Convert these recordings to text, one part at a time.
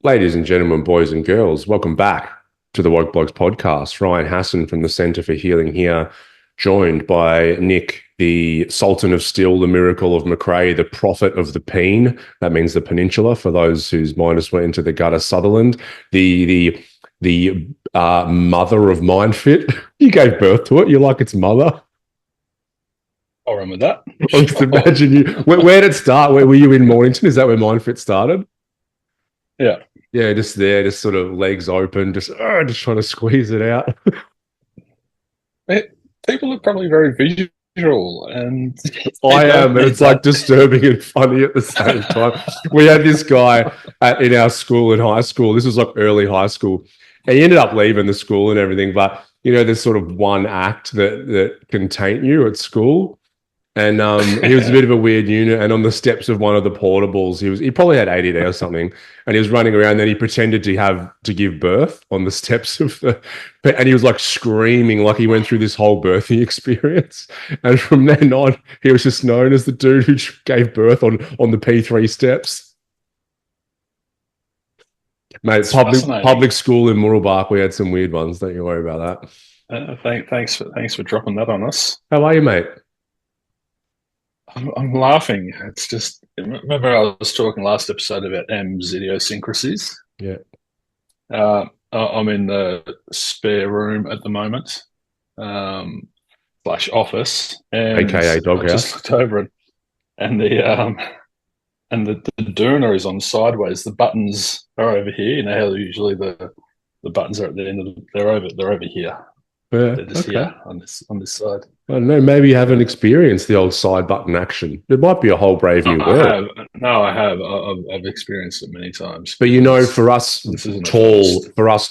Ladies and gentlemen, boys and girls, welcome back to the Blokes podcast. Ryan Hassan from the Centre for Healing here, joined by Nick, the Sultan of Steel, the Miracle of Macrae, the Prophet of the Peen. That means the Peninsula for those whose minds went into the gutter. Sutherland, the mother of Myndfit. You gave birth to it. You're like its mother. I'll run with that. I just imagine you. Where did it start? Where were you in Mornington? Is that where Myndfit started? Yeah. Yeah, just there, just sort of legs open, just trying to squeeze it out. People are probably very visual, and I am, and it's like disturbing and funny at the same time. We had this guy in our school in high school. This was like early high school. And he ended up leaving the school and everything, but you know, there's sort of one act that can taint you at school. And he was a bit of a weird unit. And on the steps of one of the portables, he probably had ADD or something. And he was running around. And then he pretended to give birth on the steps of and he was like screaming like he went through this whole birthing experience. And from then on, he was just known as the dude who gave birth on the P3 steps. Mate, public school in Murrelbach, we had some weird ones. Don't you worry about that. Thanks for dropping that on us. How are you, mate? I'm laughing. It's just, remember I was talking last episode about M's idiosyncrasies? Yeah. I'm in the spare room at the moment, / office, and AKA doghouse. I just looked over it, and the doona is on sideways. The buttons are over here. You know how usually the buttons are at the end of they're over here. Yeah, they're just here on this side. I don't know. Maybe you haven't experienced the old side button action. There might be a whole brave new world. I have. I've experienced it many times. But you know, for us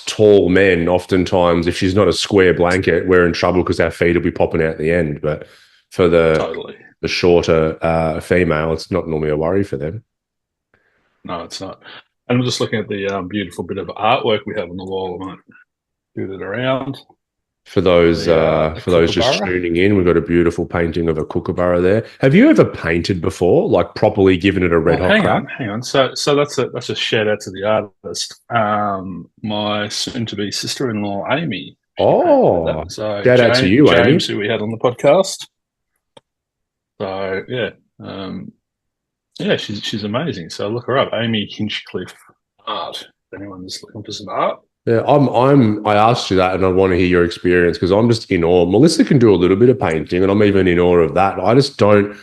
tall men, oftentimes if she's not a square blanket, we're in trouble because our feet will be popping out the end. But for the shorter female, it's not normally a worry for them. No, it's not. And I'm just looking at the beautiful bit of artwork we have on the wall. I might do that around. For those just tuning in, we've got a beautiful painting of a kookaburra there. Have you ever painted before, like properly given it a red hot crack? Hang on. So that's a shout out to the artist. My soon-to-be sister-in-law, Amy. Oh, so shout out to you, James, Amy, who we had on the podcast. So yeah, she's amazing. So look her up, Amy Hinchcliffe Art. If anyone's looking for some art. Yeah, I asked you that, and I want to hear your experience because I'm just in awe. Melissa can do a little bit of painting, and I'm even in awe of that. I just don't.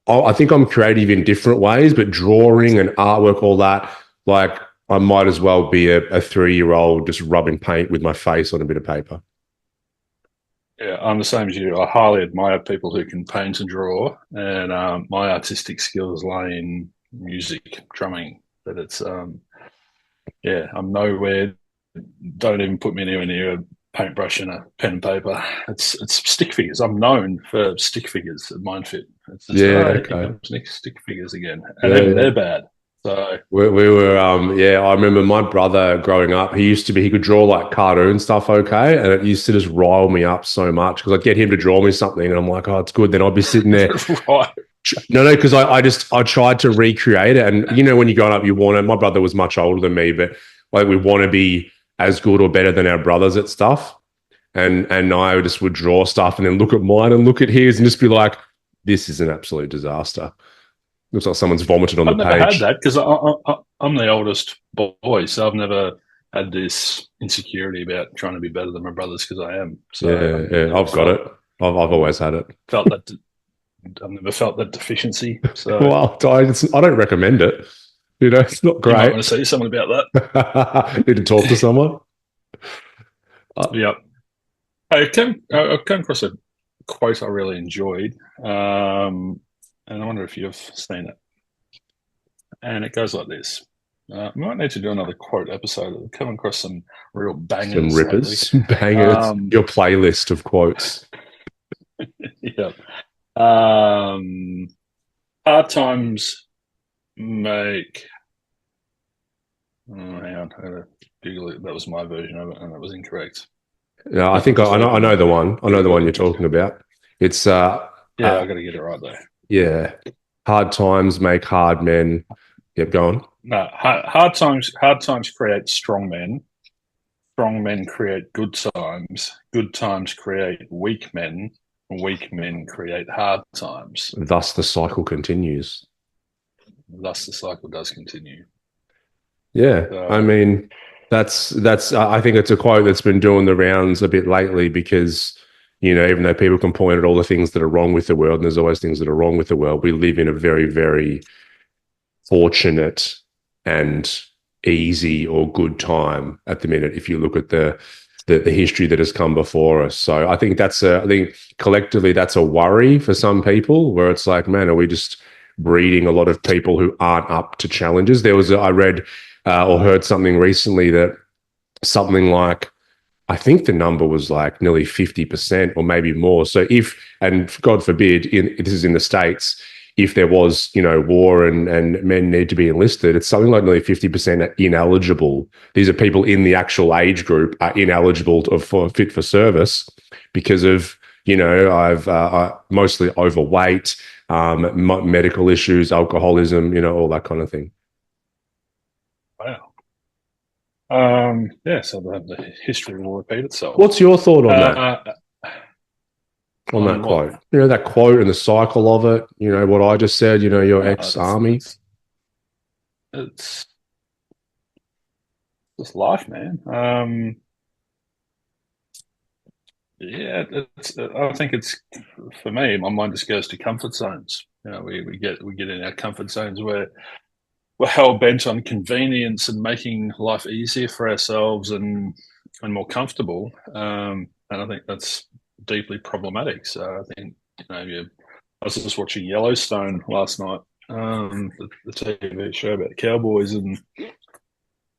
I think I'm creative in different ways, but drawing and artwork, all that, like I might as well be a 3-year-old just rubbing paint with my face on a bit of paper. Yeah, I'm the same as you. I highly admire people who can paint and draw, and my artistic skills lie in music, drumming. But it's I'm nowhere. Don't even put me anywhere near a paintbrush and a pen and paper. It's stick figures. I'm known for stick figures at Myndfit. It's just, stick figures again, and they're bad. So we were I remember my brother growing up. He could draw like cartoon stuff, okay, and it used to just rile me up so much because I'd get him to draw me something, and I'm like, oh, it's good. Then I'd be sitting there. Right. No, because I tried to recreate it, and you know when you're growing up, you want to. My brother was much older than me, but like we want to be as good or better than our brothers at stuff. And I just would draw stuff and then look at mine and look at his and just be like, this is an absolute disaster. Looks like someone's vomited on the page. I've never had that because I'm the oldest boy, so I've never had this insecurity about trying to be better than my brothers because I am. So yeah, I've got it. I've always had it. I've never felt that deficiency. So. Well, I don't recommend it. You know, it's not great. You might want to see someone about that. Need to talk to someone. Yeah. I came across a quote I really enjoyed, and I wonder if you've seen it. And it goes like this. We might need to do another quote episode. I've come across some real bangers. Some rippers. Bangers. Your playlist of quotes. Yeah. Hard times make... hang on, I gotta Google it. That was my version of it, and that was incorrect. Yeah, I think I know the one. I know the one you're talking about. It's I gotta get it right though. Yeah, hard times make hard men. Yep, go on. No, hard times create strong men. Strong men create good times. Good times create weak men. Weak men create hard times. Thus, the cycle continues. Thus, the cycle does continue. Yeah, I mean, that's. I think it's a quote that's been doing the rounds a bit lately because, even though people can point at all the things that are wrong with the world, and there's always things that are wrong with the world, we live in a very, very fortunate and easy or good time at the minute. If you look at the history that has come before us, so I think I think collectively that's a worry for some people, where it's like, man, are we just breeding a lot of people who aren't up to challenges? I read or heard something recently that something like, I think the number was like nearly 50% or maybe more. So and God forbid, this is in the States, if there was, war and men need to be enlisted, it's something like nearly 50% are ineligible. These are people in the actual age group are ineligible for fit for service because of, I've mostly overweight, medical issues, alcoholism, all that kind of thing. Wow. So the history will repeat itself. What's your thought on that? On that quote, that quote and the cycle of it, what I just said, your ex-army. It's just life, man. I think it's, for me, my mind just goes to comfort zones. We get in our comfort zones where we're hell bent on convenience and making life easier for ourselves and more comfortable. And I think that's deeply problematic. So I think, I was just watching Yellowstone last night, the TV show about cowboys, and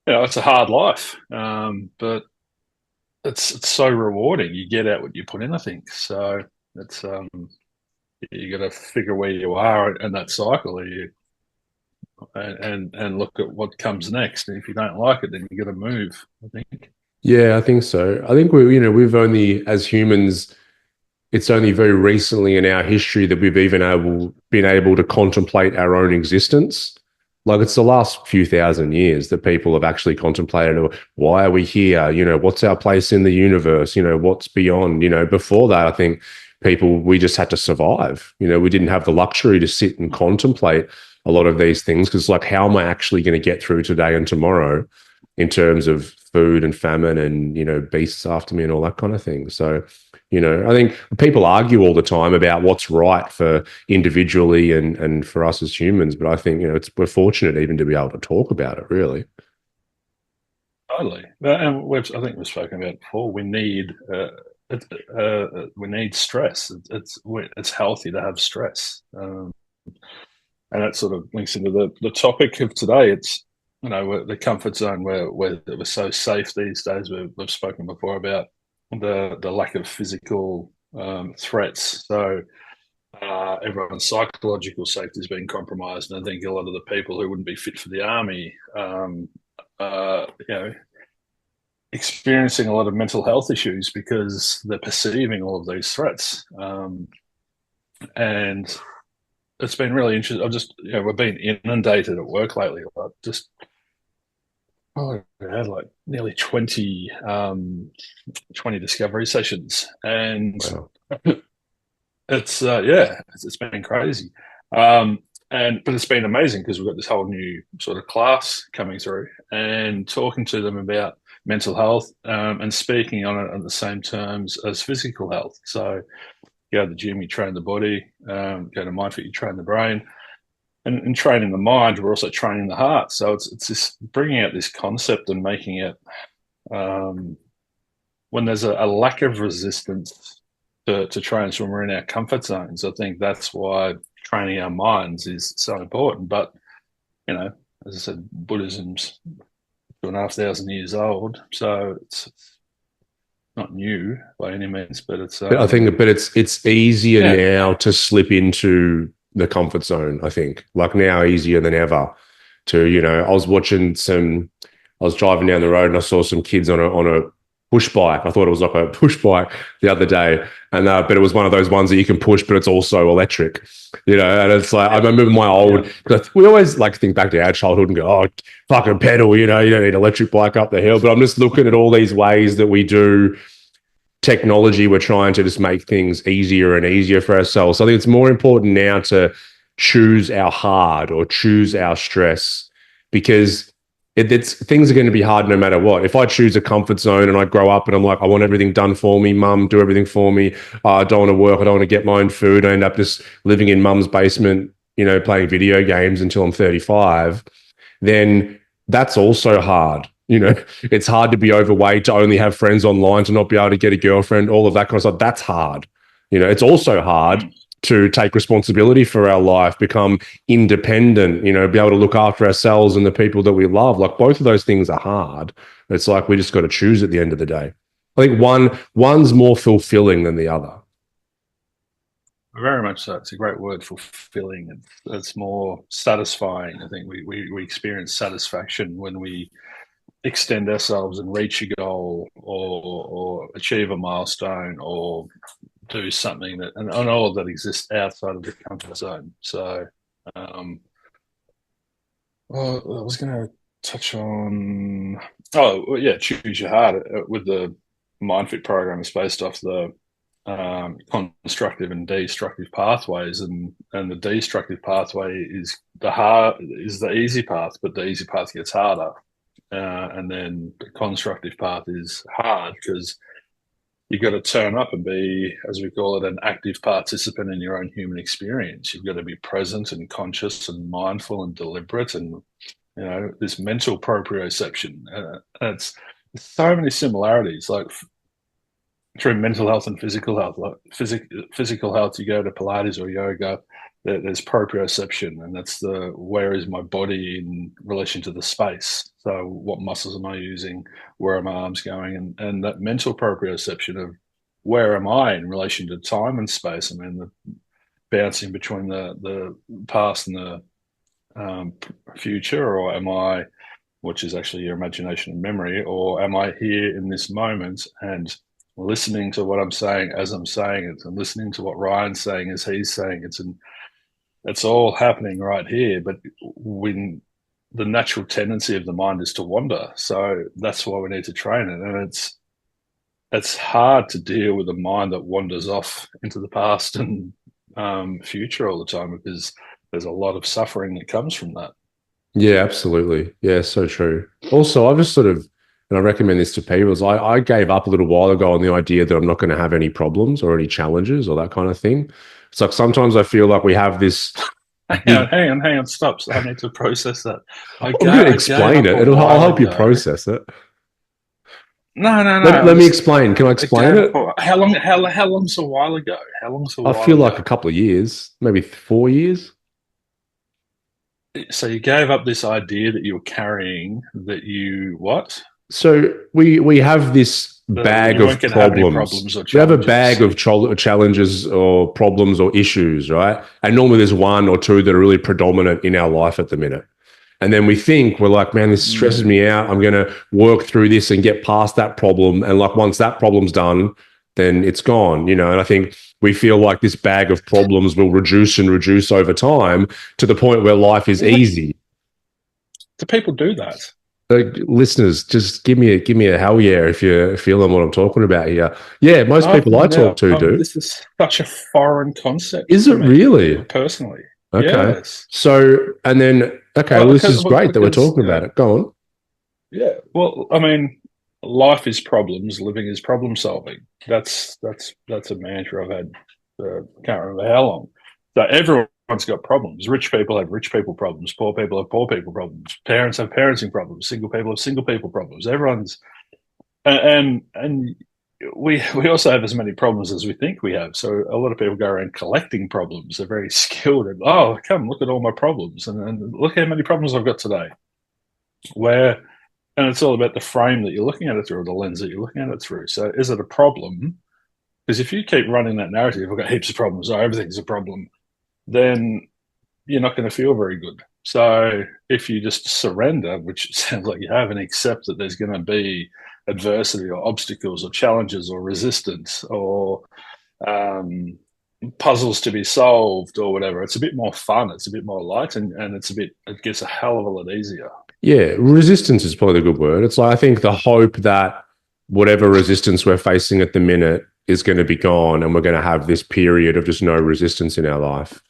it's a hard life, but it's so rewarding. You get out what you put in, I think. So it's you got to figure where you are in that cycle. And look at what comes next. And if you don't like it, then you got to move, I think. Yeah, I think so. I think we've only, as humans, it's only very recently in our history that we've even been able to contemplate our own existence. Like, it's the last few thousand years that people have actually contemplated, why are we here? What's our place in the universe? What's beyond? Before that, I think we just had to survive. We didn't have the luxury to sit and contemplate a lot of these things, because, like, how am I actually going to get through today and tomorrow in terms of food and famine and, beasts after me and all that kind of thing. So, I think people argue all the time about what's right for individually and for us as humans, but I think, we're fortunate even to be able to talk about it, really. Totally. And I think we've spoken about it before. We need stress. It's healthy to have stress. And that sort of links into the topic of today. It's, the comfort zone where we're so safe these days. We've spoken before about the lack of physical threats. So everyone's psychological safety has been compromised. And I think a lot of the people who wouldn't be fit for the army, experiencing a lot of mental health issues because they're perceiving all of these threats. And it's been really interesting. We've been inundated at work lately. I had like nearly 20 discovery sessions, and Wow. it's been crazy. But it's been amazing because we've got this whole new sort of class coming through and talking to them about mental health, and speaking on it on the same terms as physical health. So you go to the gym, you train the body, go to Myndfit, you train the brain. And training the mind, we're also training the heart. So it's just bringing out this concept and making it, when there's a lack of resistance to trains when we're in our comfort zones. I think that's why training our minds is so important. But, as I said, Buddhism's 2,500 years old, so it's not new by any means. But it's I think, but it's easier now to slip into the comfort zone. I think, like, now easier than ever to, I was driving down the road and I saw some kids on push bike. I thought it was like a push bike the other day, and but it was one of those ones that you can push, but it's also electric, you know. And it's like I remember my old, because we always like think back to our childhood and go, "Oh, fucking pedal," you know, you don't need an electric bike up the hill. But I'm just looking at all these ways that we do technology. We're trying to just make things easier and easier for ourselves. So I think it's more important now to choose our hard or choose our stress, because it's things are going to be hard no matter what. If I choose a comfort zone and I grow up and I'm like, I want everything done for me, mum, do everything for me. I don't want to work. I don't want to get my own food. I end up just living in mum's basement, you know, playing video games until I'm 35. Then that's also hard. You know, it's hard to be overweight, to only have friends online, to not be able to get a girlfriend, all of that kind of stuff. That's hard. You know, it's also hard to take responsibility for our life, become independent, you know, be able to look after ourselves and the people that we love. Like both of those things are hard. It's like we just got to choose at the end of the day. I think one's more fulfilling than the other. Very much so. It's a great word, fulfilling. It's more satisfying. I think we experience satisfaction when we extend ourselves and reach a goal, or achieve a milestone, or do something that, and all of that exists outside of the comfort zone. So, well, I was going to touch on, choose your heart with the Myndfit program. Is based off the constructive and destructive pathways, and the destructive pathway is the easy path, but the easy path gets harder, and then the constructive path is hard because you've got to turn up and be, as we call it, an active participant in your own human experience. You've got to be present and conscious and mindful and deliberate, and you know, this mental proprioception. It's so many similarities, like through mental health and physical health. Like physical health, you go to Pilates or yoga, there's proprioception, and that's the where is my body in relation to the space. So what muscles am I using? Where are my arms going? And that mental proprioception of where am I in relation to time and space? I mean, the bouncing between the past and the future, or am I, which is actually your imagination and memory, or am I here in this moment and listening to what I'm saying as I'm saying it, and listening to what Ryan's saying as he's saying it, and it's all happening right here. But when the natural tendency of the mind is to wander, so that's why we need to train it. And it's hard to deal with a mind that wanders off into the past and future all the time, because there's a lot of suffering that comes from that. Yeah, absolutely. Yeah, so true. Also, I've just sort of, and I recommend this to people, is I gave up a little while ago on the idea that I'm not going to have any problems or any challenges or that kind of thing. It's like sometimes I feel like we have this. Hang on, stop. I need to process that. I'm going to explain it. I'll help you process it. No. Let me explain. Can I explain it? How long's a while ago? I feel like a couple of years, maybe 4 years. So you gave up this idea that you were carrying, that you what? So we have this bag of problems. We have a bag of challenges or problems or issues, right? And normally there's one or two that are really predominant in our life at the minute. And then we're like, man, this stresses me out. I'm going to work through this and get past that problem. And like once that problem's done, then it's gone, you know. And I think we feel like this bag of problems will reduce and reduce over time to the point where life is easy. Do people do that? Listeners, just give me a hell yeah if you're feeling what I'm talking about here. Yeah, most people I talk to do. This is such a foreign concept. Is it really? Personally. Okay. Yes. So, and then, well, this is great that we're talking about it. Go on. Yeah. Well, I mean, life is problems. Living is problem solving. That's a mantra I've had. Can't remember how long. So everyone's got problems. Rich people have rich people problems. Poor people have poor people problems. Parents have parenting problems. Single people have single people problems. Everyone's, and we also have as many problems as we think we have. So a lot of people go around collecting problems. They're very skilled at, oh, come look at all my problems, and look how many problems I've got today. And it's all about the frame that you're looking at it through, or the lens that you're looking at it through. So is it a problem? Because if you keep running that narrative, I've got heaps of problems, oh, everything's a problem, then you're not going to feel very good. So if you just surrender, which sounds like you have, and accept that there's going to be adversity or obstacles or challenges or resistance or puzzles to be solved or whatever. It's a bit more fun. It's a bit more light, and it gets a hell of a lot easier. Yeah, resistance is probably the good word. It's like I think the hope that whatever resistance we're facing at the minute is going to be gone, and we're going to have this period of just no resistance in our life.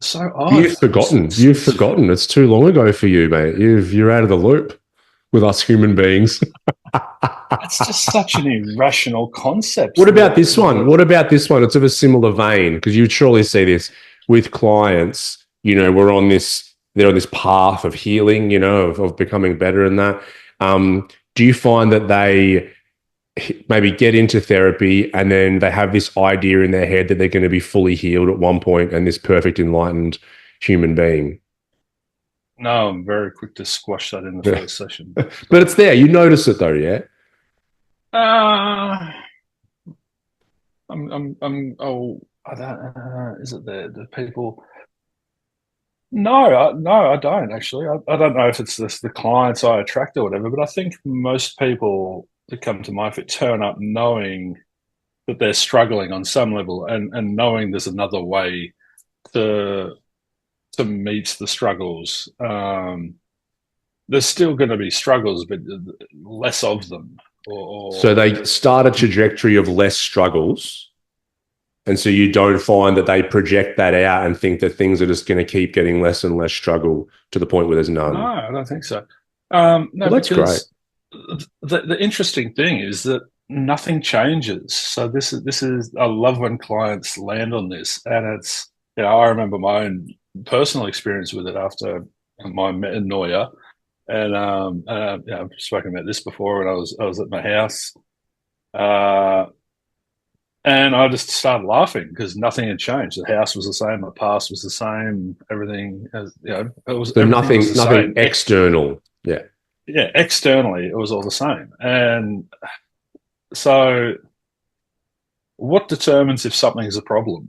So odd. You've forgotten. You've forgotten. It's too long ago for you, mate. You're out of the loop with us human beings. It's just such an irrational concept. What about this one? What about this one? It's of a similar vein because you surely see this with clients. You know, they're on this path of healing, you know, of becoming better in that. Do you find that they maybe get into therapy and then they have this idea in their head that they're going to be fully healed at one point and this perfect enlightened human being? No, I'm very quick to squash that in the first session. But it's there. You notice it though, yeah? Is it the people? No, I don't actually. I don't know if it's the clients I attract or whatever, but I think most people that come to Myndfit turn up knowing that they're struggling on some level and knowing there's another way to meet the struggles. There's still going to be struggles, but less of them. So they start a trajectory of less struggles. And so you don't find that they project that out and think that things are just going to keep getting less and less struggle to the point where there's none. No, I don't think so. No, well, that's great. The interesting thing is that nothing changes. So this is I love when clients land on this, and it's, you know, I remember my own personal experience with it after my metanoia, and you know, I've spoken about this before when I was at my house. And I just started laughing because nothing had changed. The house was the same. My past was the same. Everything, you know, it was. So nothing external. Yeah. Yeah. Externally, it was all the same. And so, what determines if something is a problem?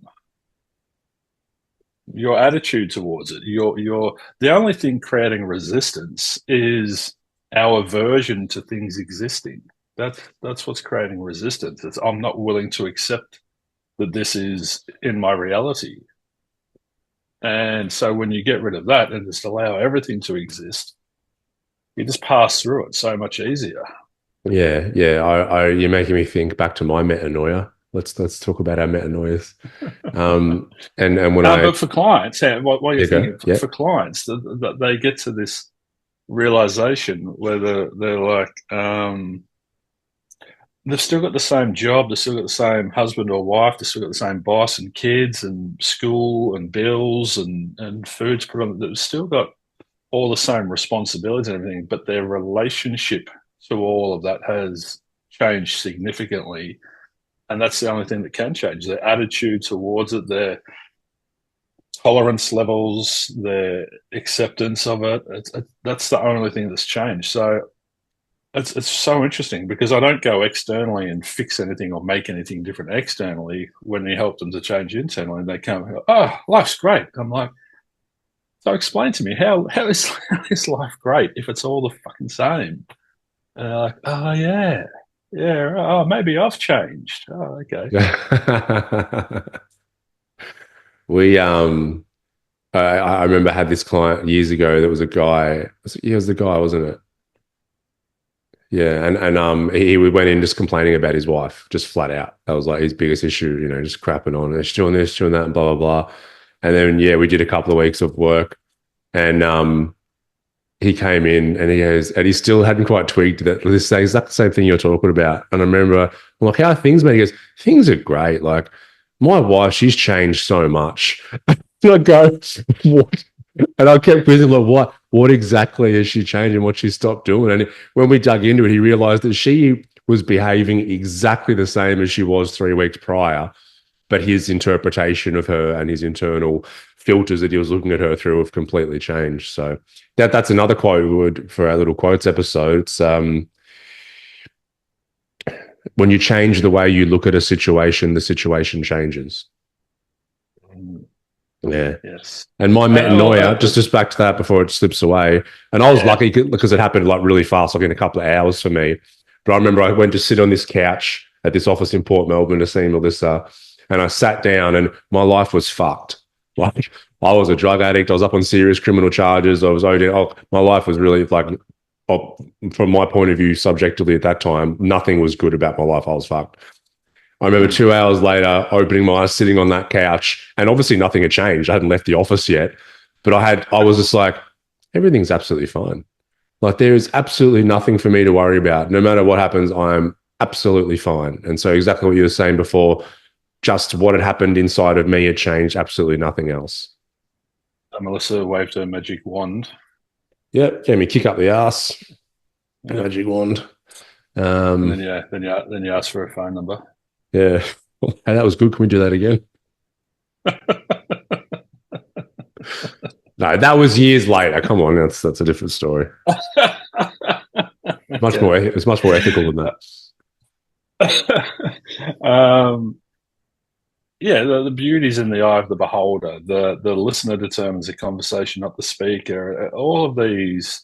Your attitude towards it. The only thing creating resistance is our aversion to things existing. That's what's creating resistance. It's I'm not willing to accept that this is in my reality. And so when you get rid of that and just allow everything to exist, you just pass through it so much easier. Yeah. You're making me think back to my metanoia. Let's talk about our metanoias. But for clients, what you're thinking for clients, that they get to this realization where they're like, they've still got the same job, they've still got the same husband or wife, they've still got the same boss and kids and school and bills and food to put on. They've still got all the same responsibilities and everything, but their relationship to all of that has changed significantly. And that's the only thing that can change. Their attitude towards it, their tolerance levels, their acceptance of it. That's the only thing that's changed. So it's so interesting because I don't go externally and fix anything or make anything different externally. When you help them to change internally, and they come and go, "Oh, life's great." I'm like, so explain to me how is life great if it's all the fucking same? And they're like, "Oh yeah, yeah. Oh, maybe I've changed. Oh, okay." I remember I had this client years ago that was a guy. He was the guy, wasn't it? Yeah, and he went in just complaining about his wife, just flat out. That was like his biggest issue, you know, just crapping on her. She's doing this, doing that, and blah, blah, blah. And then, yeah, we did a couple of weeks of work, and he came in and he goes, and he still hadn't quite tweaked that. This is exactly the same thing you're talking about. And I remember, I'm like, how are things, man? He goes, things are great. Like, my wife, she's changed so much. I go, what? And I kept quizzing, like, what exactly has she changed and what she stopped doing? And when we dug into it, he realized that she was behaving exactly the same as she was 3 weeks prior, but his interpretation of her and his internal filters that he was looking at her through have completely changed. So that's another quote for our little quotes episode. It's, when you change the way you look at a situation, the situation changes. Yeah. Yes. And my metanoia, Well, just back to that before it slips away. And I was yeah. lucky because it happened like really fast, like in a couple of hours for me. But I remember I went to sit on this couch at this office in Port Melbourne to see Melissa, and I sat down, and my life was fucked. Like I was a drug addict. I was up on serious criminal charges. I was OD. Oh, my life was really like, oh, from my point of view, subjectively at that time, nothing was good about my life. I was fucked. I remember 2 hours later opening my eyes, sitting on that couch, and obviously nothing had changed. I hadn't left the office yet, but I was just like, everything's absolutely fine. Like there is absolutely nothing for me to worry about. No matter what happens, I'm absolutely fine. And so exactly what you were saying before, just what had happened inside of me had changed, absolutely nothing else. Melissa waved her magic wand. Yep, gave me a kick up the ass, Yeah. magic wand. And Um, then you asked for a phone number. yeah, hey, that was good. Can we do that again? No, that was years later. Come on, that's a different story. Much more. It's much more ethical than that. um, yeah, the beauty's in the eye of the beholder. The listener determines the conversation, not the speaker. All of these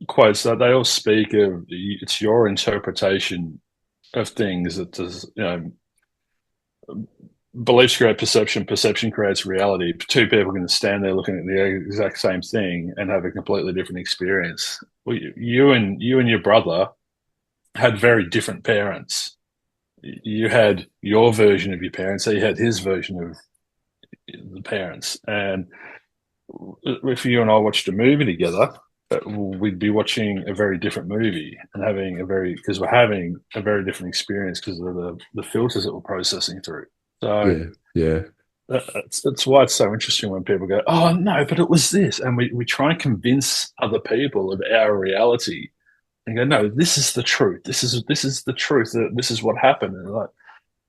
quotes that they all speak of, it's your interpretation of things that does, beliefs create perception, perception creates reality. Two people can stand there looking at the exact same thing and have a completely different experience. You and your brother had very different parents. You had your version of your parents, he had his version of the parents. And if you and I watched a movie together, we'd be watching a very different movie and because we're having a very different experience because of the filters that we're processing through. So Yeah, yeah, that's why it's so interesting when people go, "Oh no, but it was this," and we try and convince other people of our reality and go, "No, this is the truth. This is the truth. This is what happened." And they're like,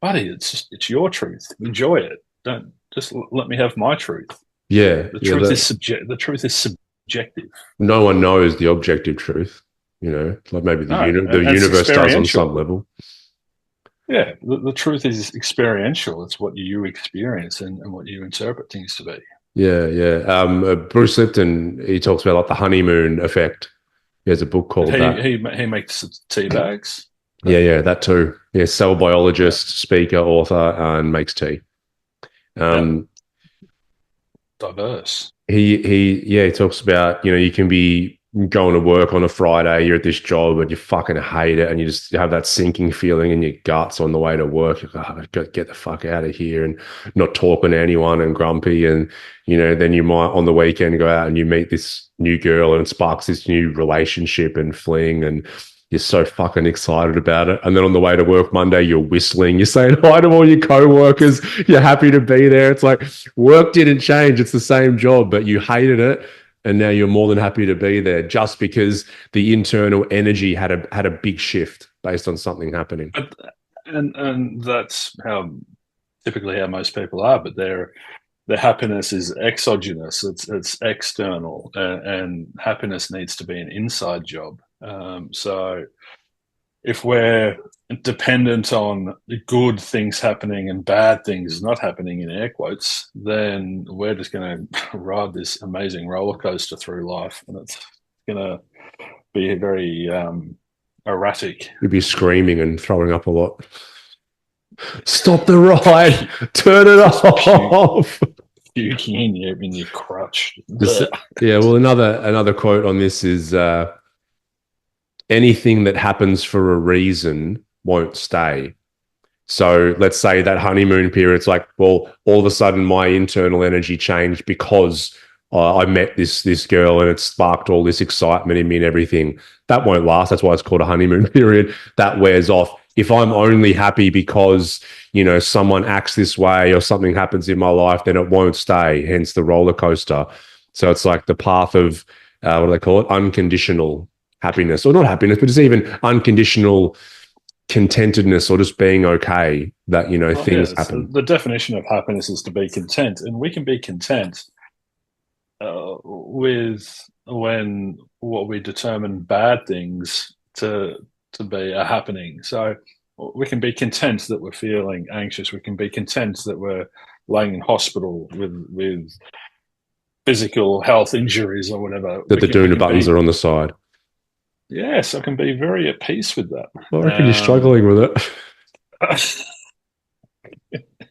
buddy, it's your truth. Enjoy it. Don't just let me have my truth. yeah, The yeah. truth is subject. The truth is subjective. No one knows the objective truth. Like maybe No, the and it's universe does on some experiential. level. Yeah, the truth is experiential. It's what you experience and what you interpret things to be. Yeah, yeah. Bruce Lipton, he talks about like the honeymoon effect. He has a book But called he that. he makes tea bags. Yeah, yeah, that too. Yeah, cell Yeah, biologist, speaker, author, and makes tea. yeah, Um, diverse. he talks about, you can be going to work on a Friday, you're at this job and you fucking hate it, and you just have that sinking feeling in your guts on the way to work. You're like, oh, I've got to get the fuck out of here, and not talking to anyone and grumpy. And then you might on the weekend go out and you meet this new girl and it sparks this new relationship and fling, and you're so fucking excited about it. And then on the way to work Monday, you're whistling, you're saying hi to all your co-workers, you're happy to be there. It's like work didn't change. It's the same job, but you hated it. And now you're more than happy to be there just because the internal energy had a big shift based on something happening. But, and that's how typically how most people are. But their happiness is exogenous. It's external, and happiness needs to be an inside job. So if we're dependent on good things happening and bad things not happening in air quotes, then we're just going to ride this amazing roller coaster through life, and it's going to be very erratic. You'd be screaming and throwing up a lot. Stop the ride. Turn it off. Puking in your crutch. Yeah, well, another quote on this is anything that happens for a reason won't stay. So let's say that honeymoon period, it's like, well, all of a sudden my internal energy changed because I met this girl and it sparked all this excitement in me and everything. That won't last. That's why it's called a honeymoon period. That wears off. If I'm only happy because, someone acts this way or something happens in my life, then it won't stay, hence the roller coaster. So it's like the path of, what do they call it? Unconditional happiness, or not happiness, but it's even unconditional contentedness or just being okay that, things happen. The definition of happiness is to be content, and we can be content with when what we determine bad things to be are happening. So we can be content that we're feeling anxious. We can be content that we're laying in hospital with physical health injuries or whatever. That the doona buttons are on the side. Yes, I can be very at peace with that. Well, I reckon you're struggling with it.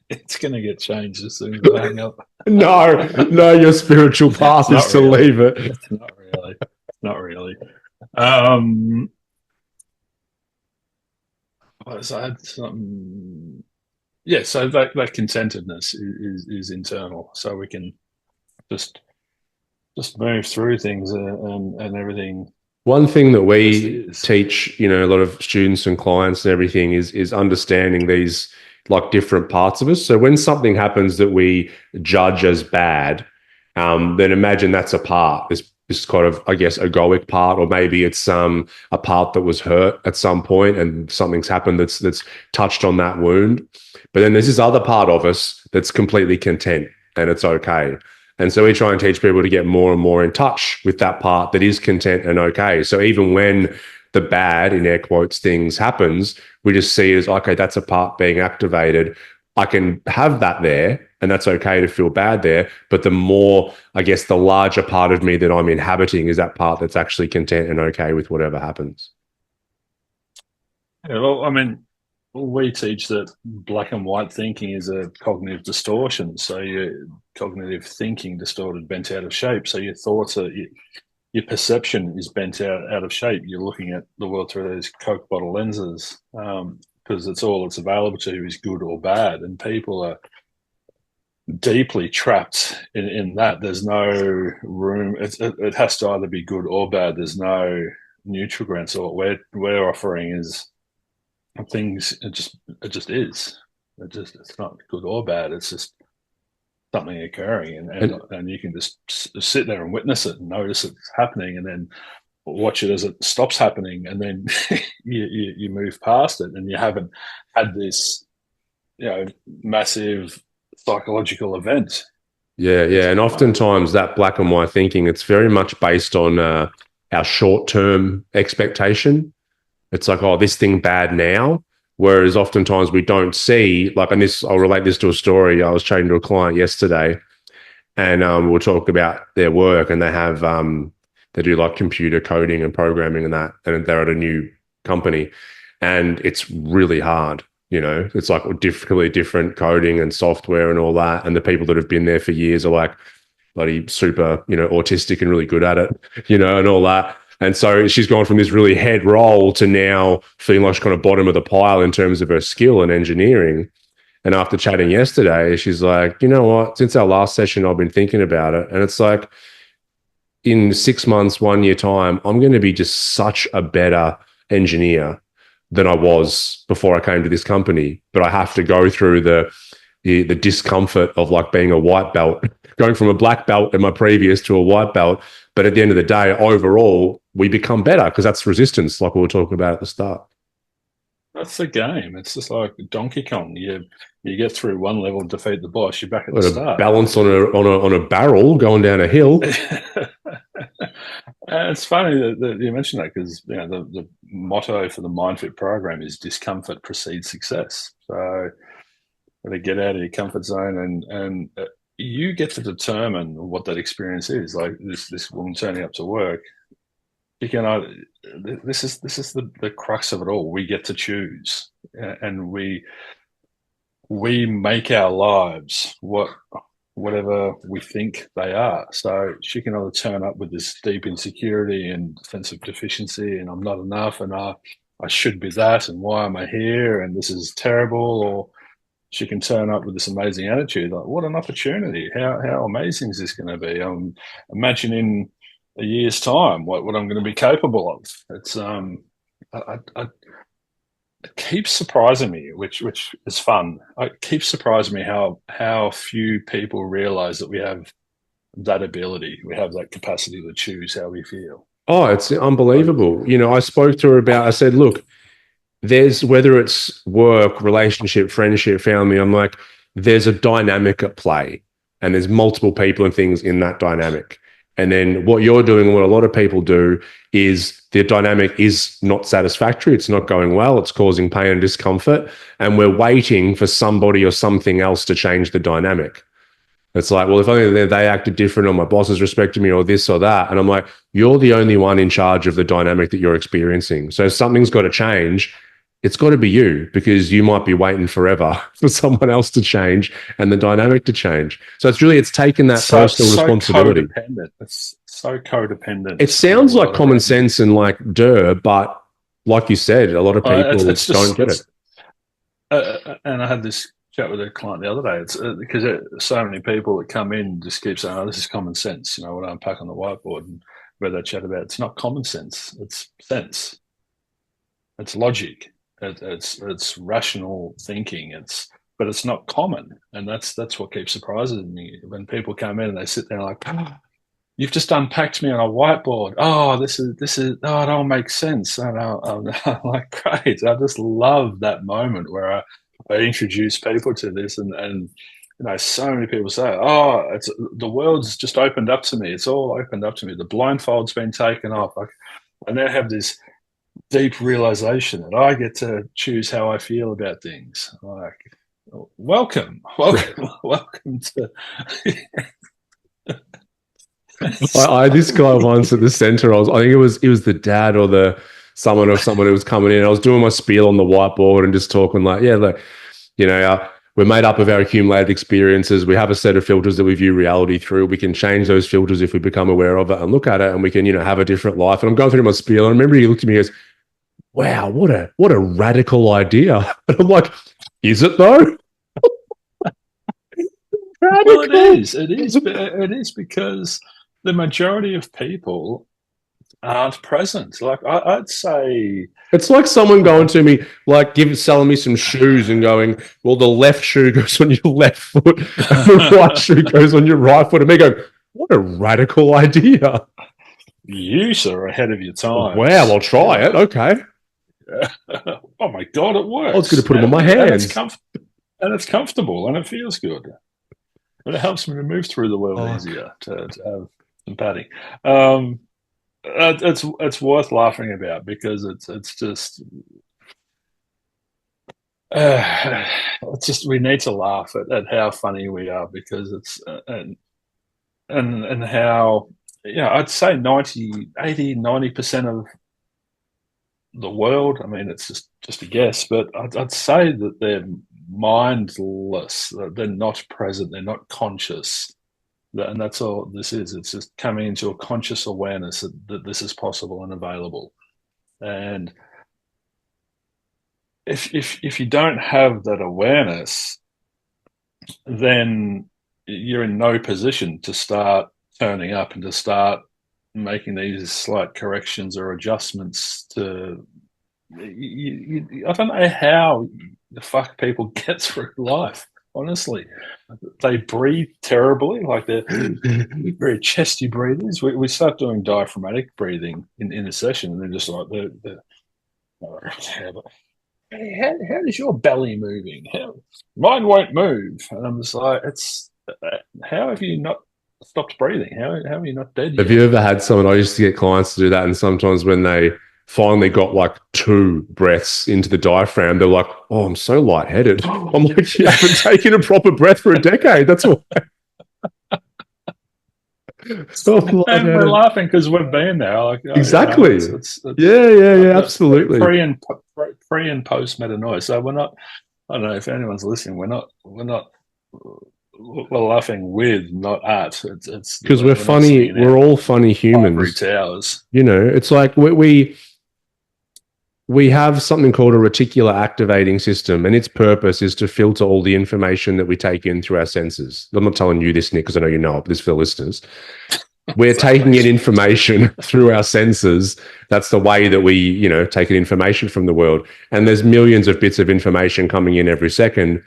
It's going to get changed as soon as I hang up. No, your spiritual path is to leave it. Not really. I had something. Yeah, so that contentedness is internal, so we can just move through things and everything. One thing that we teach, a lot of students and clients and everything is understanding these like different parts of us. So when something happens that we judge as bad, then imagine that's a part. This kind of, I guess, egoic part, or maybe it's a part that was hurt at some point and something's happened that's touched on that wound. But then there's this other part of us that's completely content and it's okay. And so we try and teach people to get more and more in touch with that part that is content and okay. So even when the bad, in air quotes, things happens, we just see it as, okay, that's a part being activated. I can have that there, and that's okay to feel bad there. But the more, I guess, the larger part of me that I'm inhabiting is that part that's actually content and okay with whatever happens. Yeah, well, I mean, we teach that black and white thinking is a cognitive distortion. So your cognitive thinking distorted, bent out of shape. So your thoughts are, your perception is bent out of shape. You're looking at the world through those Coke bottle lenses because it's all that's available to you is good or bad. And people are deeply trapped in that. There's no room. It has to either be good or bad. There's no neutral ground. So what we're offering is things. It just is. It's not good or bad. It's just something occurring, and you can just sit there and witness it and notice it's happening, and then watch it as it stops happening, and then you move past it, and you haven't had this massive psychological event. Yeah, and oftentimes that black and white thinking, it's very much based on our short-term expectation. It's like, oh, this thing bad now. Whereas oftentimes we don't see, like, and this, I'll relate this to a story. I was chatting to a client yesterday, and we'll talk about their work, and they do like computer coding and programming and that, and they're at a new company, and it's really hard. It's like completely different coding and software and all that. And the people that have been there for years are like bloody super, autistic and really good at it, and all that. And so she's gone from this really head role to now feeling like she's kind of bottom of the pile in terms of her skill and engineering. And after chatting yesterday, she's like, you know what, since our last session, I've been thinking about it. And it's like, in 6 months, 1 year time, I'm going to be just such a better engineer than I was before I came to this company. But I have to go through the discomfort of like being a white belt, going from a black belt in my previous to a white belt. But at the end of the day, overall, we become better because that's resistance, like we were talking about at the start. That's the game. It's just like Donkey Kong. You get through one level, defeat the boss, you're back at the start. Balance on a barrel going down a hill. It's funny that you mentioned that because the motto for the Myndfit program is discomfort precedes success. So to get out of your comfort zone and you get to determine what that experience is. Like this woman turning up to work, this is the crux of it all. We get to choose, and we make our lives whatever we think they are. So she can either turn up with this deep insecurity and sense of deficiency, and I'm not enough, and I should be that, and why am I here, and this is terrible, or she can turn up with this amazing attitude, like, what an opportunity. How amazing is this going to be? Imagine in a year's time what I'm going to be capable of. It's it keeps surprising me, which is fun. It keeps surprising me how few people realize that we have that ability. We have that capacity to choose how we feel. Oh, it's unbelievable. I spoke to her I said, look, there's, whether it's work, relationship, friendship, family, I'm like, there's a dynamic at play and there's multiple people and things in that dynamic. And then what you're doing, and what a lot of people do, is the dynamic is not satisfactory. It's not going well. It's causing pain and discomfort. And we're waiting for somebody or something else to change the dynamic. It's like, well, if only they acted different, or my bosses respected me, or this or that. And I'm like, you're the only one in charge of the dynamic that you're experiencing. So if something's got to change, it's got to be you, because you might be waiting forever for someone else to change and the dynamic to change. So it's taken that personal responsibility. Codependent. It's so codependent. It sounds like common sense and like but like you said, a lot of people don't get it. And I had this chat with a client the other day. It's because so many people that come in just keep saying, "Oh, this is common sense." You know, what I unpack on the whiteboard and where they chat about. It's not common sense. It's sense. It's logic. It's rational thinking. But it's not common, and that's what keeps surprising me when people come in and they sit there like, "Oh, you've just unpacked me on a whiteboard. Oh, this is. Oh, it all makes sense." And I'm like, great. I just love that moment where I introduce people to this, and so many people say, "Oh, the world's just opened up to me. It's all opened up to me. The blindfold's been taken off. I now have this deep realization that I get to choose how I feel about things." Like, welcome to. I this guy once at the center. I think it was the dad or someone who was coming in. I was doing my spiel on the whiteboard and just talking like, yeah, look, we're made up of our accumulated experiences. We have a set of filters that we view reality through. We can change those filters if we become aware of it and look at it, and we can, have a different life. And I'm going through my spiel, and I remember he looked at me and goes, "Wow, what a radical idea." And I'm like, "Is it though?" Well, it is. It is because the majority of people aren't present. Like I'd say, it's like someone going to me, like selling me some shoes and going, "Well, the left shoe goes on your left foot, and the right shoe goes on your right foot." And me go, "What a radical idea!" You are ahead of your time. Wow, I'll try it. Okay. Oh my God, it works. I was going to put them on my hands, and it's comfortable, and it feels good. But it helps me to move through the world easier, to have some padding. It's worth laughing about, because it's just we need to laugh at how funny we are, because it's and how I'd say 90% of the world, I mean, it's just a guess, but I'd say that they're mindless. They're not present. They're not conscious. And that's all this is. It's just coming into a conscious awareness that this is possible and available. And if you don't have that awareness, then you're in no position to start turning up and to start making these slight corrections or adjustments to. I don't know how the fuck people get through life. Honestly, they breathe terribly, like they're very chesty breathers. We start doing diaphragmatic breathing in a session, and they're just like, how does your belly moving? Mine won't move. And I'm just like, how have you not stopped breathing? How are you not dead yet? Have you ever had someone? I used to get clients to do that, and sometimes when they finally got like 2 breaths into the diaphragm, they're like, "Oh, I'm so lightheaded." I'm like, "You haven't taken a proper breath for a decade. That's all." And we're laughing because we've been there. Like, exactly. Yeah, absolutely. Pre and post metanoia. So we're not. I don't know if anyone's listening. We're laughing with, not at. It's because we're funny. We're all funny humans. Towers. It's like we have something called a reticular activating system, and its purpose is to filter all the information that we take in through our senses. I'm not telling you this, Nick, because I know you know it, but this for the listeners. We're taking in information through our senses. That's the way that we, take in information from the world. And there's millions of bits of information coming in every second,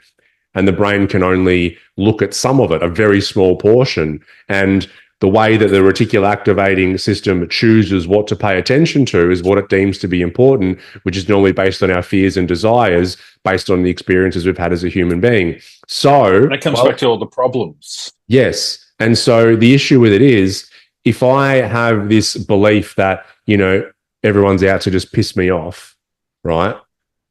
and the brain can only look at some of it, a very small portion. And the way that the reticular activating system chooses what to pay attention to is what it deems to be important, which is normally based on our fears and desires, based on the experiences we've had as a human being. So that comes back to all the problems. Yes. And so the issue with it is if I have this belief that, everyone's out to just piss me off, right?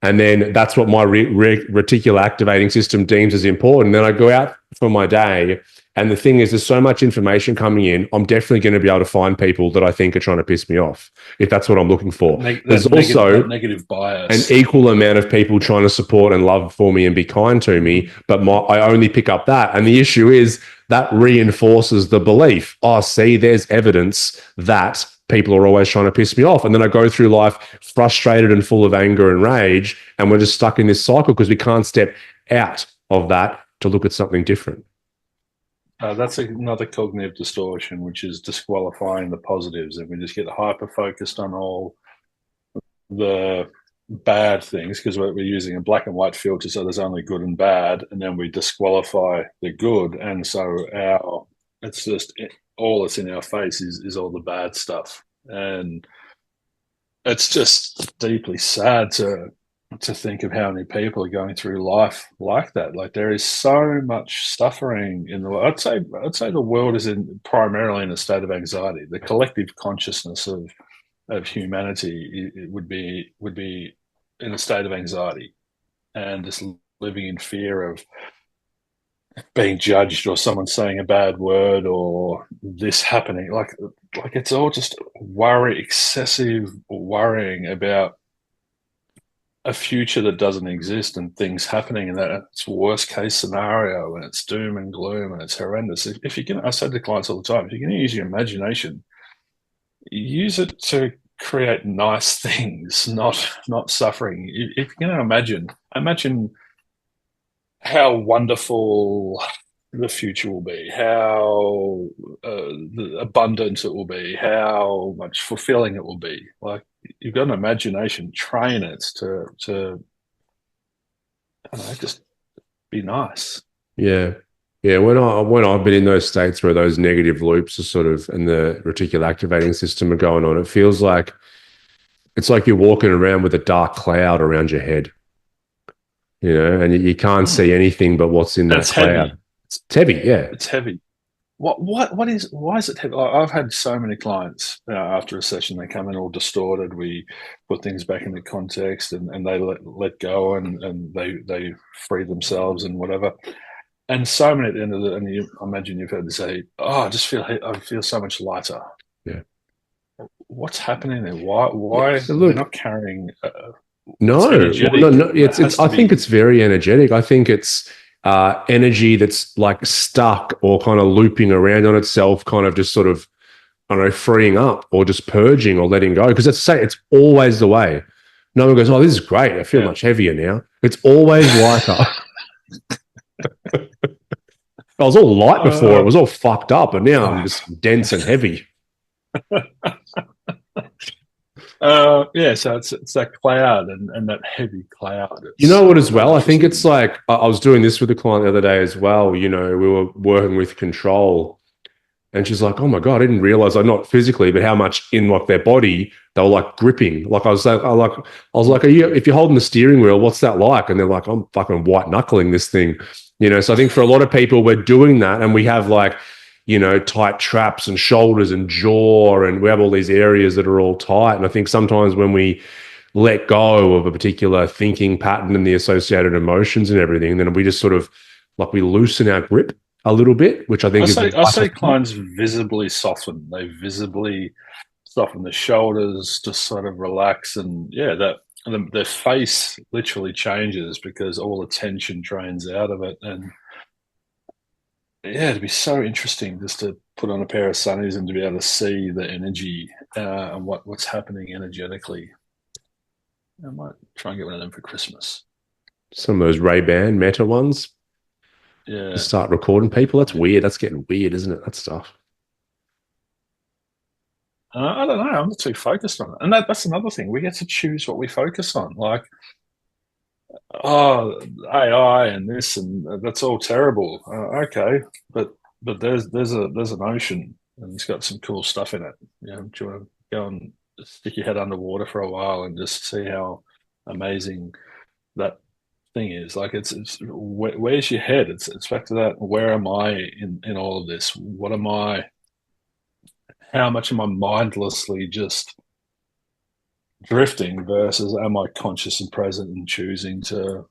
And then that's what my reticular activating system deems as important. Then I go out for my day. And the thing is, there's so much information coming in. I'm definitely going to be able to find people that I think are trying to piss me off, if that's what I'm looking for. There's also that negative an bias. equal amount of people trying to support and love for me and be kind to me, but I only pick up that. And the issue is that reinforces the belief. Oh, see, there's evidence that people are always trying to piss me off. And then I go through life frustrated and full of anger and rage. And we're just stuck in this cycle because we can't step out of that to look at something different. That's another cognitive distortion, which is disqualifying the positives. And we just get hyper focused on all the bad things because we're using a black and white filter. So there's only good and bad. And then we disqualify the good. And so it's just all that's in our face is all the bad stuff. And it's just deeply sad to think of how many people are going through life like that. Like there is so much suffering in the world. I'd say the world is primarily in a state of anxiety. The collective consciousness of humanity would be in a state of anxiety and just living in fear of being judged or someone saying a bad word or this happening. Like it's all just excessive worrying about a future that doesn't exist and things happening, and that it's worst case scenario and it's doom and gloom and it's horrendous. If you can, I say to clients all the time, if you're going to use your imagination, use it to create nice things, not suffering. If you're going to imagine how wonderful the future will be, how abundant it will be, how much fulfilling it will be. Like you've got an imagination, train it to I don't know, just be nice. Yeah. Yeah. When I've been in those states where those negative loops are sort of and the reticular activating system are going on, it feels like it's like you're walking around with a dark cloud around your head, and you can't see anything but what's in that cloud. Heavy. It's heavy, yeah. It's heavy. Why is it heavy? I've had so many clients after a session, they come in all distorted. We put things back into context and they let go and they free themselves and whatever. And so many at the end of I imagine you've heard them say, "Oh, I feel so much lighter." Yeah. What's happening there? Why yeah, look, they're not carrying? No. It's. I think it's very energetic. I think it's energy that's like stuck or kind of looping around on itself, kind of just sort of, I don't know, freeing up or just purging or letting go. Because it's always the way. No one goes, "Oh, this is great. I feel much heavier now." It's always lighter. I was all light before. It was all fucked up, and now I'm just dense and heavy. So it's that cloud and that heavy cloud. You know what, as well? I think it's like, I was doing this with a client the other day as well. We were working with control, and she's like, "Oh my God, I didn't realize, not physically, but how much in like their body they were like gripping." Like I was like, if you're holding the steering wheel, what's that like? And they're like, "I'm fucking white knuckling this thing." So I think for a lot of people, we're doing that, and we have like, tight traps and shoulders and jaw, and we have all these areas that are all tight. And I think sometimes when we let go of a particular thinking pattern and the associated emotions and everything, then we just sort of like we loosen our grip a little bit, which I think I say clients visibly soften. They visibly soften the shoulders, just sort of relax, and their face literally changes because all the tension drains out of it. And it'd be so interesting just to put on a pair of sunnies and to be able to see the energy and what's happening energetically. I might try and get one of them for Christmas. Some of those Ray-Ban Meta ones. Yeah. To start recording people. That's weird. That's getting weird, isn't it? That stuff. I don't know. I'm not too focused on it. And that's another thing. We get to choose what we focus on. Like, AI and this and that's all terrible. Okay, but there's an ocean and it's got some cool stuff in it. Do you want to go and stick your head underwater for a while and just see how amazing that thing is? Like, it's where's your head? It's back to that. Where am I in all of this? What am I? how much am I mindlessly just drifting versus am I conscious and present and choosing to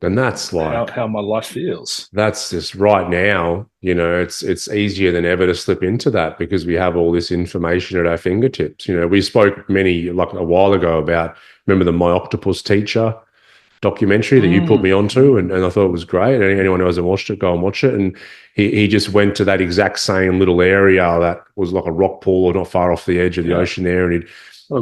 And that's like, how my life feels. that's just right now, it's easier than ever to slip into that because we have all this information at our fingertips. We spoke many like a while ago about, remember the My Octopus Teacher documentary that you put me onto, and I thought it was great. Anyone who hasn't watched it, go and watch it. And he just went to that exact same little area that was like a rock pool or not far off the edge of the ocean there, and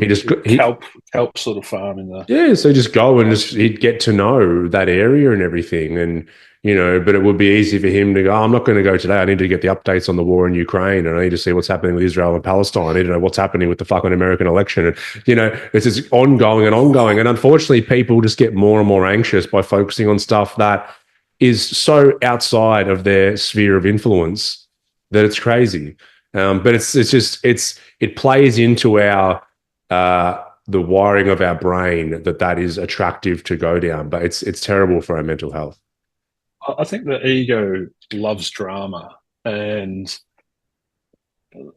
he just kelp sort of farm in the yeah, so just go and just he'd get to know that area and everything. And, but it would be easy for him to go, oh, I'm not going to go today. I need to get the updates on the war in Ukraine and I need to see what's happening with Israel and Palestine. I need to know what's happening with the fucking American election. And, it's just ongoing and ongoing. And unfortunately, people just get more and more anxious by focusing on stuff that is so outside of their sphere of influence that it's crazy. But it plays into our, the wiring of our brain that is attractive to go down, but it's terrible for our mental health. I think the ego loves drama, and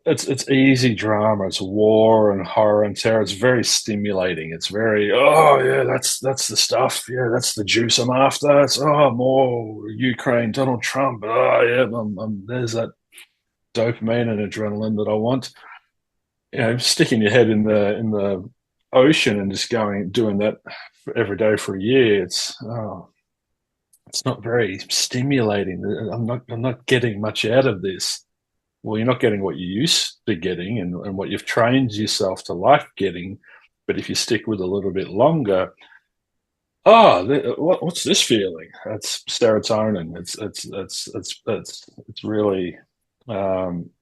it's easy drama. It's war and horror and terror. It's very stimulating. It's very that's the stuff. Yeah, that's the juice I'm after. It's more Ukraine, Donald Trump. There's that dopamine and adrenaline that I want. Sticking your head in the ocean and just doing that every day for a year. It's not very stimulating. I'm not getting much out of this. Well, you're not getting what you used to getting and what you've trained yourself to like getting. But if you stick with a little bit longer, what's this feeling? That's serotonin. It's really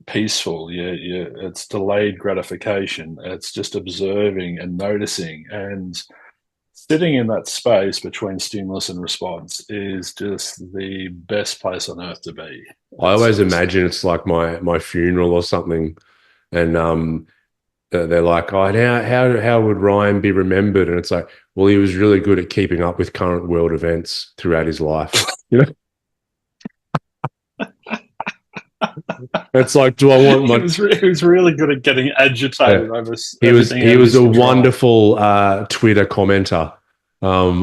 peaceful. It's delayed gratification. It's just observing and noticing, and sitting in that space between stimulus and response is just the best place on earth to be. I always imagine it's like my funeral or something, and they're like, oh, how would Ryan be remembered? And it's like, well, he was really good at keeping up with current world events throughout his life. It's like, do I want my? He was really good at getting agitated over. He was a wonderful Twitter commenter on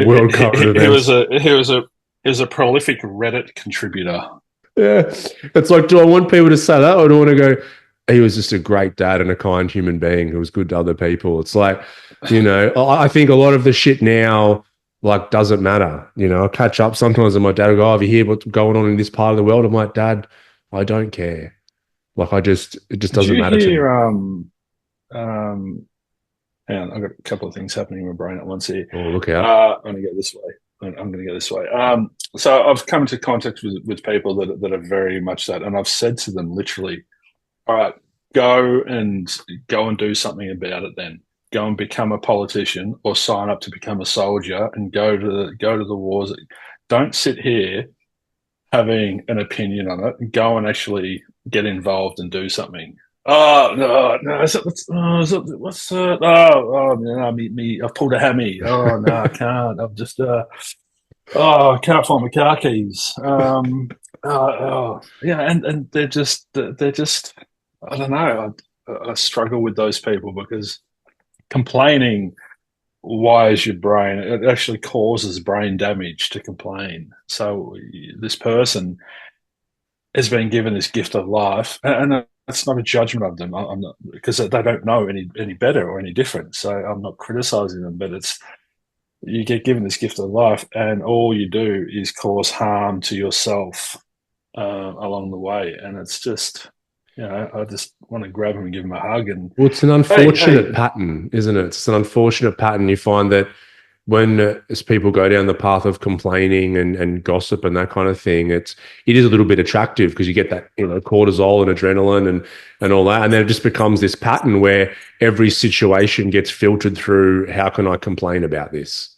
world current events. He was a prolific Reddit contributor. Yeah, it's like, do I want people to say that, or do I want to go? He was just a great dad and a kind human being who was good to other people. It's like, I think a lot of the shit now like doesn't matter. I catch up sometimes and my dad will go, have you heard what's going on in this part of the world? I'm like, Dad, I don't care. Like, it just doesn't matter to me. Hang on, I've got a couple of things happening in my brain at once here. Oh, look out. I'm going to go this way. I'm going to go this way. So I've come into contact with people that are very much that, and I've said to them literally, all right, go and do something about it then. Go and become a politician or sign up to become a soldier and go to the wars. Don't sit here having an opinion on it. Go and actually get involved and do something. Oh no! What's that? Oh no! Me! I've pulled a hammy. Oh no! I can't. I've just I can't find my car keys. Yeah, and they're just I don't know. I struggle with those people because complaining wires your brain. It actually causes brain damage to complain. So this person has been given this gift of life, and that's not a judgment of them. I'm not, because they don't know any better or any different. So I'm not criticizing them, but it's you get given this gift of life, and all you do is cause harm to yourself along the way, and it's just. I just want to grab him and give him a hug. And well, it's an unfortunate pattern, isn't it? It's an unfortunate pattern. You find that when as people go down the path of complaining and gossip and that kind of thing, it is a little bit attractive because you get that cortisol and adrenaline and all that, and then it just becomes this pattern where every situation gets filtered through. How can I complain about this?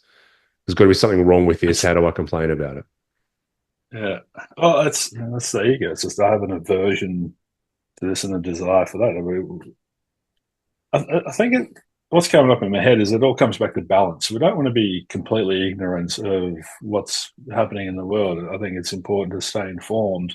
There's got to be something wrong with this. How do I complain about it? Yeah. Oh, that's the ego. It's just I have an aversion to this and a desire for that. I think what's coming up in my head is it all comes back to balance. We don't want to be completely ignorant of what's happening in the world. I think it's important to stay informed,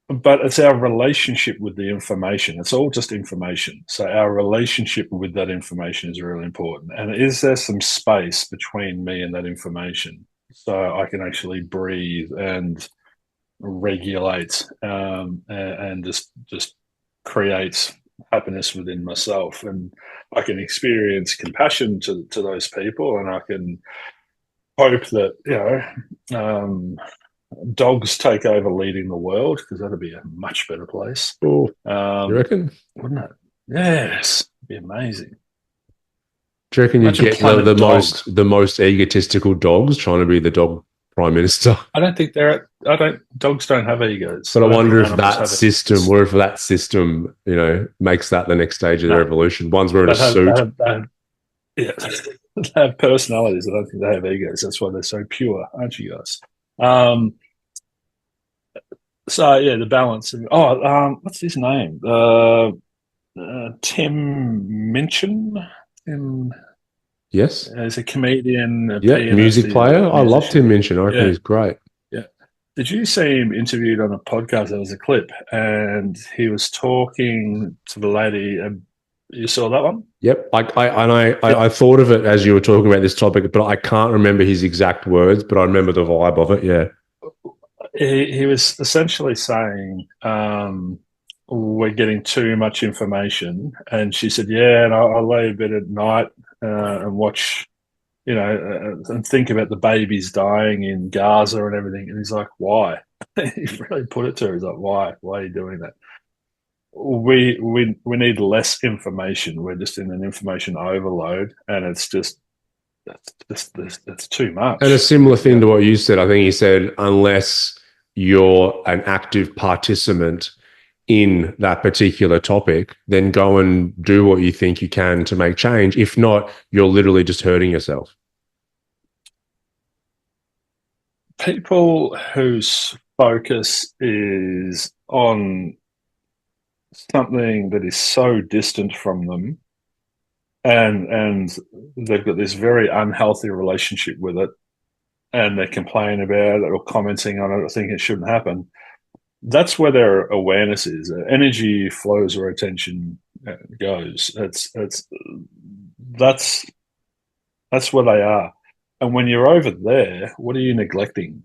but it's our relationship with the information. It's all just information. So our relationship with that information is really important. And is there some space between me and that information so I can actually breathe and regulate and just create happiness within myself, and I can experience compassion to those people, and I can hope that dogs take over leading the world, because that'd be a much better place. Oh, you reckon? Wouldn't it? Yes, it'd be amazing. Do you reckon you get the most egotistical dogs trying to be the dog prime minister? I don't think dogs don't have egos. But I wonder if that system, makes that the next stage of their evolution. One's wearing a suit. They have personalities. I don't think they have egos. That's why they're so pure, aren't you guys? So yeah, the balance. What's his name? Tim Minchin. Yes, he's a comedian. Music player. I love Tim Minchin. I reckon he's great. Yeah. Did you see him interviewed on a podcast? There was a clip, and he was talking to the lady. You saw that one? Yep. I thought of it as you were talking about this topic, but I can't remember his exact words, but I remember the vibe of it. Yeah. He was essentially saying, we're getting too much information. And she said, yeah, and I'll lay a bit at night and watch, and think about the babies dying in Gaza and everything. And he's like, why? He really put it to her. He's like, why? Why are you doing that? We need less information. We're just in an information overload, and it's just that's too much. And a similar thing to what you said. I think he said, unless you're an active participant in that particular topic, then go and do what you think you can to make change. If not, you're literally just hurting yourself. People whose focus is on something that is so distant from them, and they've got this very unhealthy relationship with it, and they complain about it or commenting on it or think it shouldn't happen, that's where their awareness is. Energy flows where attention goes. That's where they are. And when you're over there, what are you neglecting?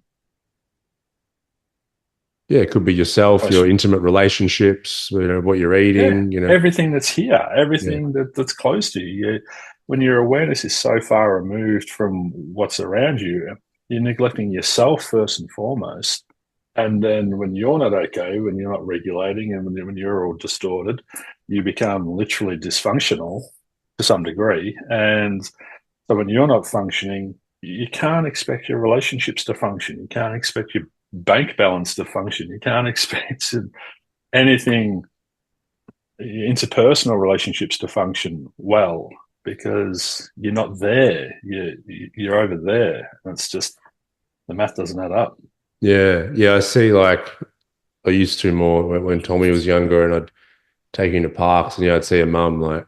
Yeah, it could be yourself, your intimate relationships, what you're eating, everything that's here, everything that's close to you. When your awareness is so far removed from what's around you, you're neglecting yourself first and foremost. And then when you're not okay, when you're not regulating, and when you're all distorted, you become literally dysfunctional to some degree. And so when you're not functioning, you can't expect your relationships to function. You can't expect your bank balance to function. You can't expect anything, interpersonal relationships to function well, because you're not there. You're over there. And it's just, the math doesn't add up. Yeah. I see, I used to more when Tommy was younger, and I'd take him to parks, and I'd see a mum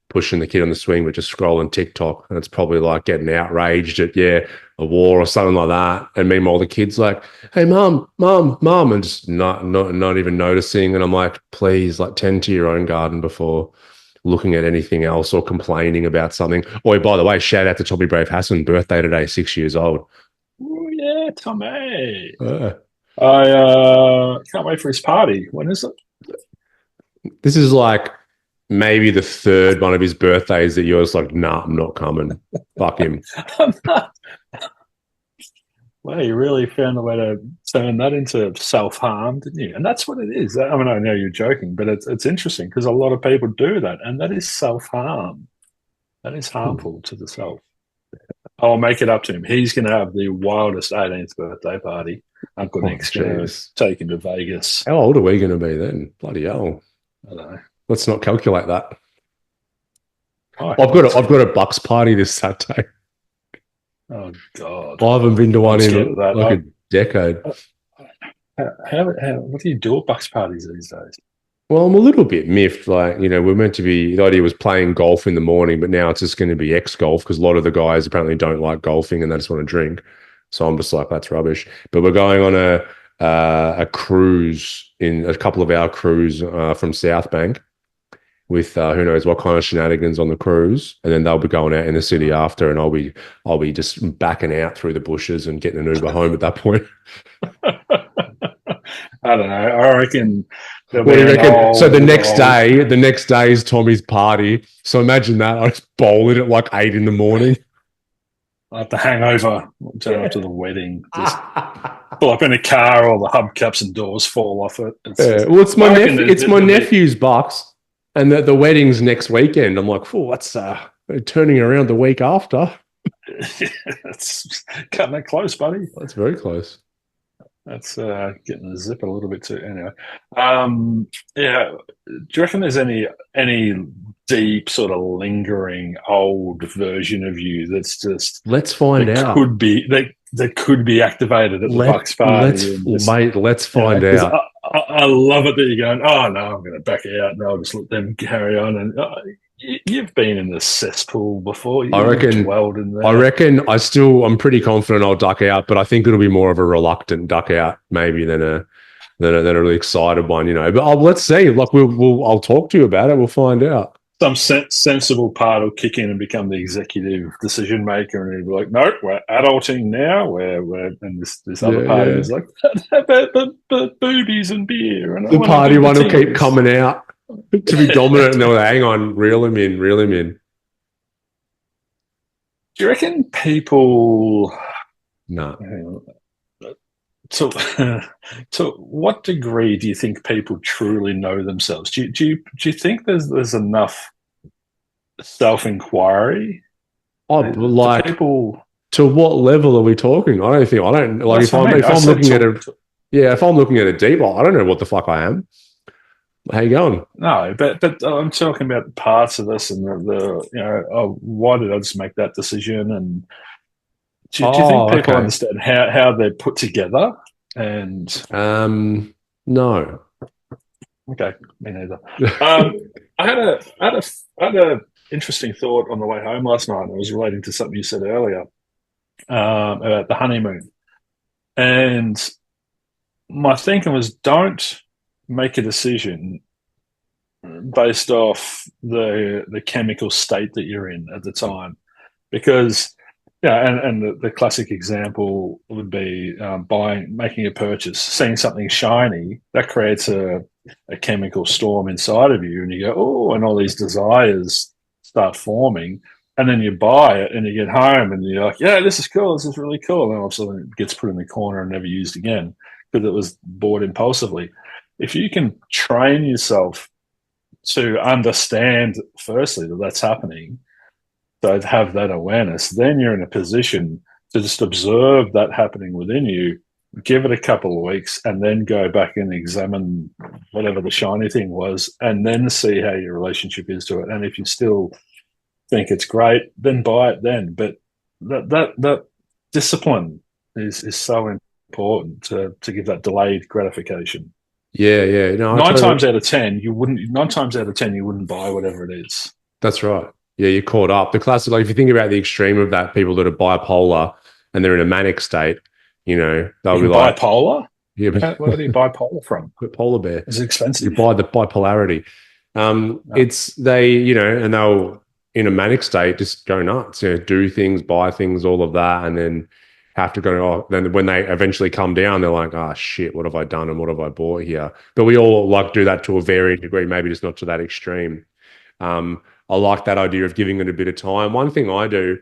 pushing the kid on the swing, but just scrolling TikTok, and it's probably getting outraged at a war or something like that. And meanwhile, the kid's like, "Hey, mum," and just not even noticing. And I'm like, please, tend to your own garden before looking at anything else or complaining about something. Oh, by the way, shout out to Tommy Brave Hassan, birthday today, 6 years old. Oh yeah, Tommy. I can't wait for his party. When is it? This is maybe the third one of his birthdays that you're just nah, I'm not coming. Fuck him. Well, you really found a way to turn that into self-harm, didn't you? And that's what it is. I mean, I know you're joking, but it's interesting because a lot of people do that, and that is self-harm. That is harmful to the self. I'll make it up to him. He's going to have the wildest 18th birthday party. Uncle Nick's going to take him to Vegas. How old are we going to be then? Bloody hell. I don't know. Let's not calculate that. I've got a Bucks party this Saturday. Oh God! I haven't been to one in a decade. What do you do at Bucks parties these days? Well, I'm a little bit miffed. We're meant to be. The idea was playing golf in the morning, but now it's just going to be golf because a lot of the guys apparently don't like golfing and they just want to drink. So I'm just that's rubbish. But we're going on a cruise in a couple of our crews from South Bank with who knows what kind of shenanigans on the cruise, and then they'll be going out in the city after, and I'll be just backing out through the bushes and getting an Uber home at that point. I don't know. I reckon. What do you reckon? So the next day is Tommy's party. So imagine that. I just bowl it at like 8 a.m. I have the hangover after the wedding. Just pull up in a car, all the hubcaps and doors fall off it. Well, it's my nephew's box, and the wedding's next weekend. I'm like, oh, that's turning around the week after. It's cutting it close, buddy. That's very close. That's getting the zip a little bit too. Anyway, yeah. Do you reckon there's any deep sort of lingering old version of you that's just let's find out that could be activated at the Bucks party? Let's find out. I love it that you're going, oh no, I'm going to back out and I'll just let them carry on. And you've been in the cesspool before. I reckon. I'm pretty confident I'll duck out, but I think it'll be more of a reluctant duck out maybe than a really excited one, you know. But let's see. Like I'll talk to you about it. We'll find out. Some sensible part will kick in and become the executive decision maker, and he'll be like, "Nope, we're adulting now. And this other party is like, but boobies and beer." And the party one will keep coming out to be dominant, and they'll hang on, reel him in. Do you reckon people? No. To what degree do you think people truly know themselves? Do you think there's enough self-inquiry? Like people. To what level are we talking? If I'm looking at it deep, I don't know what the fuck I am. How you going? No, but I'm talking about parts of this and the why did I just make that decision? And do you think people understand how they're put together? And no. Okay, me neither. I had a interesting thought on the way home last night. And it was relating to something you said earlier about the honeymoon. And my thinking was, don't make a decision based off the chemical state that you're in at the time, because and the classic example would be making a purchase, seeing something shiny that creates a chemical storm inside of you, and you go, oh, and all these desires start forming, and then you buy it and you get home and you're like, yeah, this is cool, this is really cool, and then all of a sudden it gets put in the corner and never used again because it was bought impulsively. If you can train yourself to understand, firstly, that that's happening, so have that awareness, then you're in a position to just observe that happening within you, give it a couple of weeks, and then go back and examine whatever the shiny thing was, and then see how your relationship is to it. And if you still think it's great, then buy it then. But that discipline is so important to give that delayed gratification. Yeah. No, 9 times out of 10, you wouldn't buy whatever it is. That's right. Yeah, you're caught up. The classic, like if you think about the extreme of that, people that are bipolar and they're in a manic state, they'll be like bipolar. Yeah, but where do you buy polar from? Polar bear. It's expensive. You buy the bipolarity. It's they, and they'll in a manic state just go nuts. Do things, buy things, all of that, and then have to go. Oh, then when they eventually come down, they're like, "Oh shit, what have I done and what have I bought here?" But we all like do that to a varying degree, maybe just not to that extreme. I like that idea of giving it a bit of time. One thing I do,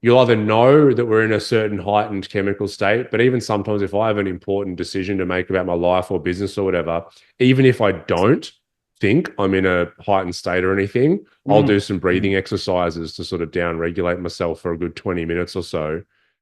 you'll either know that we're in a certain heightened chemical state, but even sometimes if I have an important decision to make about my life or business or whatever, even if I don't think I'm in a heightened state or anything, I'll do some breathing exercises to sort of down regulate myself for a good 20 minutes or so.